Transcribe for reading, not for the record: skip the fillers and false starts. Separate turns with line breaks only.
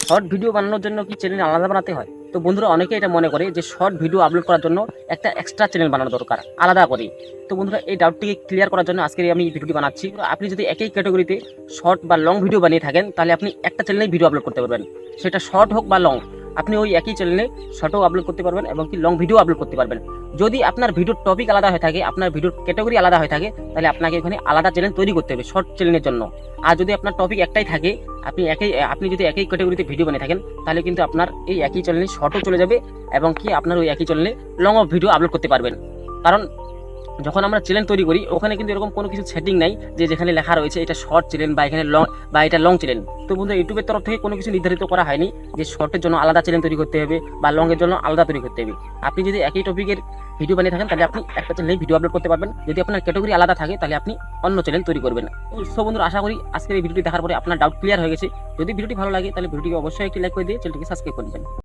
Short video বানানোর জন্য কি চ্যানেল আলাদা বানাতে হয়? তো বন্ধুরা অনেকে এটা মনে করে যে শর্ট ভিডিও আপলোড করার জন্য একটা এক্সট্রা চ্যানেল বানানো দরকার আলাদা করে। তো বন্ধুরা এই ডাউটটিকে ক্লিয়ার করার জন্য আজকে আমি এই ভিডিওটি বানাচ্ছি। আপনি যদি একই ক্যাটাগরিতে শর্ট বা লং ভিডিও বানিয়ে থাকেন তাহলে আপনি একটা চ্যানেলেই ভিডিও আপলোড করতে পারবেন, সেটা শর্ট হোক বা লং। আপনি ওই একই চ্যানেলে শর্টও আপলোড করতে পারবেন এবং কি লং ভিডিও আপলোড করতে পারবেন। যদি আপনার ভিডিওর টপিক আলাদা হয়ে থাকে, আপনার ভিডিওর ক্যাটাগরি আলাদা হয়ে থাকে, তাহলে আপনাকে এখানে আলাদা চ্যানেল তৈরি করতে হবে শর্ট চ্যানেলের জন্য। আর যদি আপনার টপিক একটাই থাকে, আপনি যদি একই ক্যাটাগরিতে ভিডিও বানিয়ে থাকেন, তাহলে কিন্তু আপনার এই একই চ্যানেলে শর্টও চলে যাবে এবং কি আপনার ওই একই চ্যানেলে লং অফ ভিডিও আপলোড করতে পারবেন। কারণ যখন আমরা চ্যানেল তৈরি করি ওখানে কিন্তু এরকম কোনো কিছু সেটিং নাই যে যেখানে লেখা রয়েছে এটা শর্ট চ্যানেল বা এখানে লং বা এটা লং চ্যানেল। তো বন্ধু ইউটিউবের তরফ থেকে কোনো কিছু নির্ধারিত করা হয়নি যে শর্টের জন্য আলাদা চ্যানেল তৈরি করতে হবে বা লং এর জন্য আলাদা তৈরি করতে হবে। আপনি যদি একই টপিকের ভিডিও বানিয়ে থাকেন তাহলে আপনি একটা চ্যানেলে ভিডিও আপলোড করতে পারবেন। যদি আপনার ক্যাটাগরি আলাদা থাকে তাহলে আপনি অন্য চ্যানেল তৈরি করবেন। তো বন্ধুরা আশা করি আজকের এই ভিডিওটি দেখার পরে আপনার ডাউট ক্লিয়ার হয়ে গেছে। যদি ভিডিওটি ভালো লাগে তাহলে ভিডিওটি অবশ্যই একটি লাইক করে দিয়ে চ্যানেলটিকে সাবস্ক্রাইব করবেন।